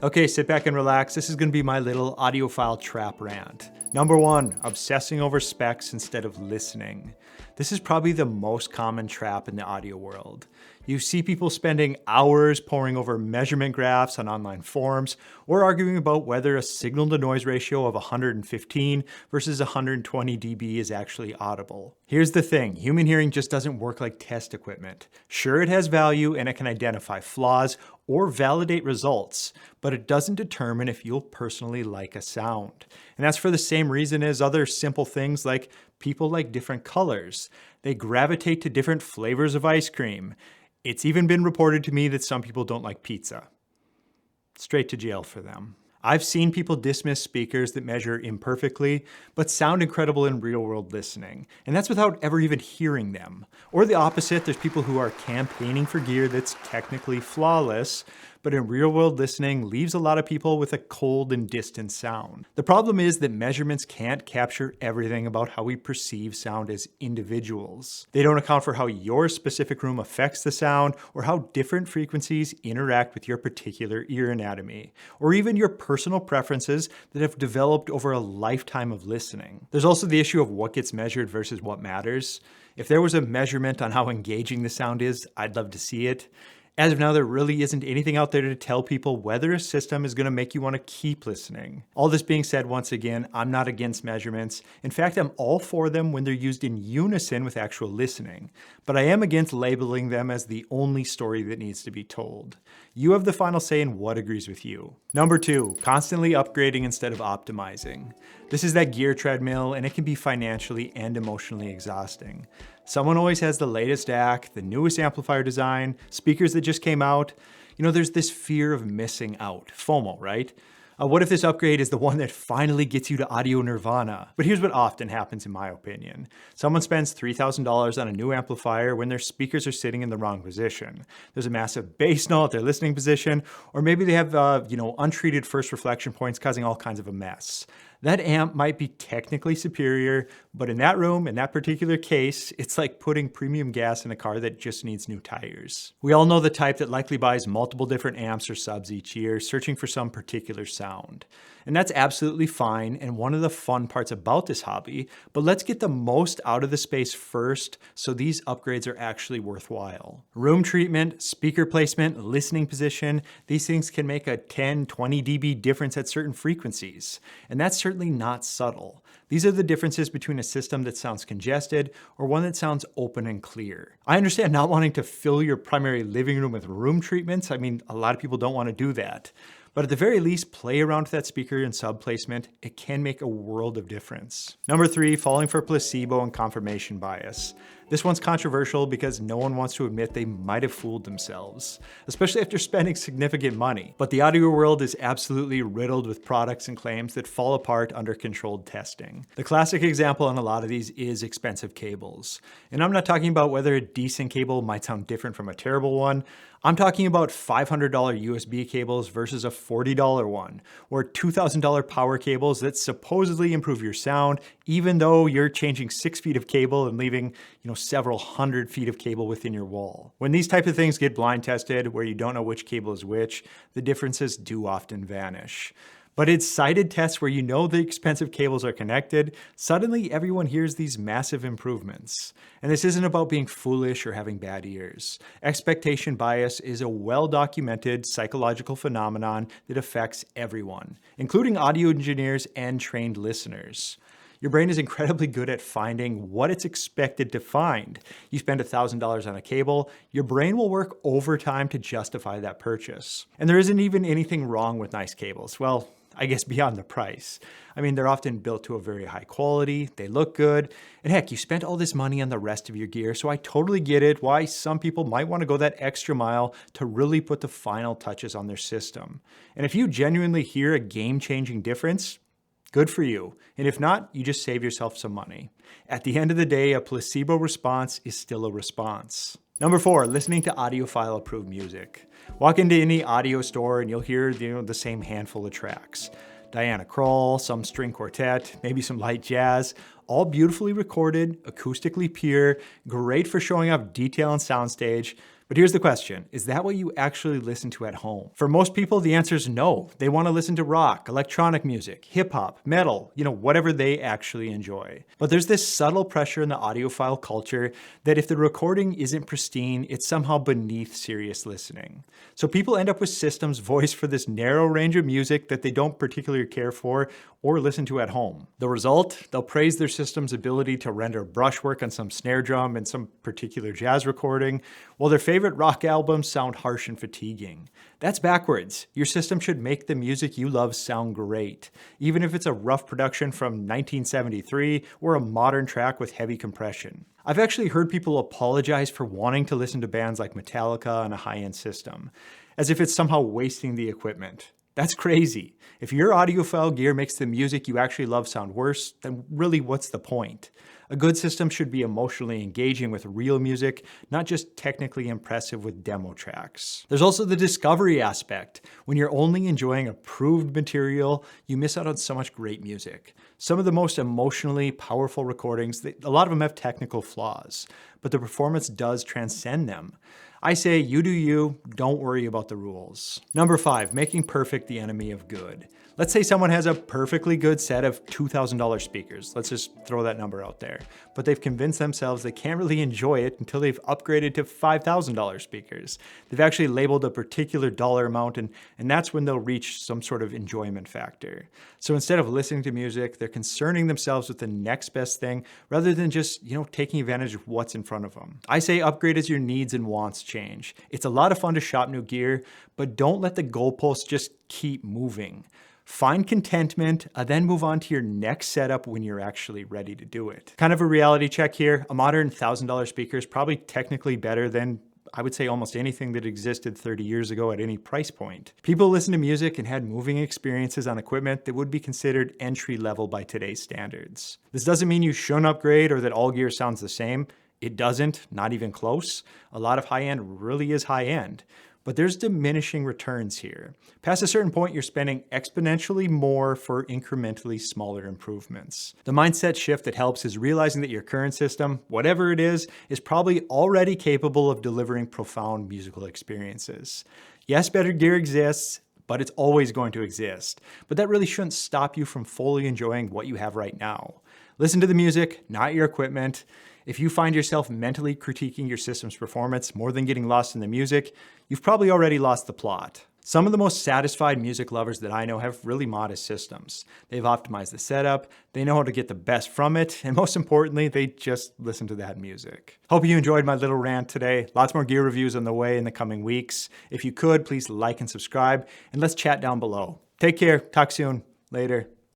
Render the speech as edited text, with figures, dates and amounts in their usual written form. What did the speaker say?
Okay, sit back and relax. This is going to be my little audiophile trap rant. Number 1, obsessing over specs instead of listening. This is probably the most common trap in the audio world. You see people spending hours poring over measurement graphs on online forums or arguing about whether a signal to noise ratio of 115 versus 120 dB is actually audible. Here's the thing, human hearing just doesn't work like test equipment. Sure, it has value and it can identify flaws or validate results, but it doesn't determine if you'll personally like a sound. And that's for the same reason as other simple things like people like different colors. They gravitate to different flavors of ice cream. It's even been reported to me that some people don't like pizza. Straight to jail for them. I've seen people dismiss speakers that measure imperfectly, but sound incredible in real-world listening. And that's without ever even hearing them. Or the opposite, there's people who are campaigning for gear that's technically flawless, but in real-world listening leaves a lot of people with a cold and distant sound. The problem is that measurements can't capture everything about how we perceive sound as individuals. They don't account for how your specific room affects the sound, or how different frequencies interact with your particular ear anatomy, or even your personal preferences that have developed over a lifetime of listening. There's also the issue of what gets measured versus what matters. If there was a measurement on how engaging the sound is, I'd love to see it. As of now, there really isn't anything out there to tell people whether a system is going to make you want to keep listening. All this being said, once again, I'm not against measurements. In fact, I'm all for them when they're used in unison with actual listening. But I am against labeling them as the only story that needs to be told. You have the final say in what agrees with you. Number 2, constantly upgrading instead of optimizing. This is that gear treadmill, and it can be financially and emotionally exhausting. Someone always has the latest DAC, the newest amplifier design, speakers that just came out. You know, there's this fear of missing out, FOMO, right? What if this upgrade is the one that finally gets you to audio nirvana? But here's what often happens in my opinion. Someone spends $3,000 on a new amplifier when their speakers are sitting in the wrong position. There's a massive bass null at their listening position, or maybe they have untreated first reflection points causing all kinds of a mess. That amp might be technically superior, but in that room, in that particular case, it's like putting premium gas in a car that just needs new tires. We all know the type that likely buys multiple different amps or subs each year, searching for some particular sound. And that's absolutely fine and one of the fun parts about this hobby, but let's get the most out of the space first so these upgrades are actually worthwhile. Room treatment, speaker placement, listening position, these things can make a 10, 20 dB difference at certain frequencies. And that's certainly not subtle. These are the differences between a system that sounds congested or one that sounds open and clear. I understand not wanting to fill your primary living room with room treatments. I mean, a lot of people don't want to do that. But at the very least, play around with that speaker and sub placement. It can make a world of difference. Number 3, falling for placebo and confirmation bias. This one's controversial because no one wants to admit they might have fooled themselves, especially after spending significant money. But the audio world is absolutely riddled with products and claims that fall apart under controlled testing. The classic example on a lot of these is expensive cables. And I'm not talking about whether a decent cable might sound different from a terrible one. I'm talking about $500 USB cables versus a $40 one, or $2,000 power cables that supposedly improve your sound, even though you're changing 6 feet of cable and leaving, several hundred feet of cable within your wall. When these types of things get blind tested, where you don't know which cable is which, the differences do often vanish. But it's sighted tests where you know the expensive cables are connected, suddenly everyone hears these massive improvements. And this isn't about being foolish or having bad ears. Expectation bias is a well-documented psychological phenomenon that affects everyone, including audio engineers and trained listeners. Your brain is incredibly good at finding what it's expected to find. You spend $1,000 on a cable, your brain will work overtime to justify that purchase. And there isn't even anything wrong with nice cables. Well, I guess beyond the price. I mean, they're often built to a very high quality, they look good, and heck, you spent all this money on the rest of your gear, so I totally get it why some people might want to go that extra mile to really put the final touches on their system. And if you genuinely hear a game-changing difference, good for you. And if not, you just save yourself some money. At the end of the day, a placebo response is still a response. Number 4, listening to audiophile approved music. Walk into any audio store and you'll hear the same handful of tracks. Diana Krall, some string quartet, maybe some light jazz, all beautifully recorded, acoustically pure, great for showing off detail on soundstage, But here's the question, is that what you actually listen to at home? For most people, the answer is no. They want to listen to rock, electronic music, hip hop, metal, whatever they actually enjoy. But there's this subtle pressure in the audiophile culture that if the recording isn't pristine, it's somehow beneath serious listening. So people end up with systems voiced for this narrow range of music that they don't particularly care for or listen to at home. The result? They'll praise their system's ability to render brushwork on some snare drum and some particular jazz recording, while their favorite rock albums sound harsh and fatiguing. That's backwards. Your system should make the music you love sound great, even if it's a rough production from 1973 or a modern track with heavy compression. I've actually heard people apologize for wanting to listen to bands like Metallica on a high-end system, as if it's somehow wasting the equipment. That's crazy. If your audiophile gear makes the music you actually love sound worse, then really what's the point? A good system should be emotionally engaging with real music, not just technically impressive with demo tracks. There's also the discovery aspect. When you're only enjoying approved material, you miss out on so much great music. Some of the most emotionally powerful recordings, a lot of them have technical flaws, but the performance does transcend them. I say you do you, don't worry about the rules. Number 5, making perfect the enemy of good. Let's say someone has a perfectly good set of $2,000 speakers. Let's just throw that number out there. But they've convinced themselves they can't really enjoy it until they've upgraded to $5,000 speakers. They've actually labeled a particular dollar amount, and that's when they'll reach some sort of enjoyment factor. So instead of listening to music, they're concerning themselves with the next best thing rather than just, taking advantage of what's in front of them. I say upgrade as your needs and wants change. It's a lot of fun to shop new gear, but don't let the goalposts just keep moving. Find contentment, then move on to your next setup when you're actually ready to do it. Kind of a reality check here. A modern $1,000 speaker is probably technically better than, I would say, almost anything that existed 30 years ago at any price point. People listened to music and had moving experiences on equipment that would be considered entry level by today's standards. This doesn't mean you shouldn't upgrade or that all gear sounds the same. It doesn't, not even close. A lot of high-end really is high-end. But there's diminishing returns here. Past a certain point, you're spending exponentially more for incrementally smaller improvements. The mindset shift that helps is realizing that your current system, whatever it is probably already capable of delivering profound musical experiences. Yes, better gear exists, but it's always going to exist. But that really shouldn't stop you from fully enjoying what you have right now. Listen to the music, not your equipment. If you find yourself mentally critiquing your system's performance more than getting lost in the music, you've probably already lost the plot. Some of the most satisfied music lovers that I know have really modest systems. They've optimized the setup, they know how to get the best from it, and most importantly, they just listen to that music. Hope you enjoyed my little rant today. Lots more gear reviews on the way in the coming weeks. If you could, please like and subscribe, and let's chat down below. Take care, talk soon, later.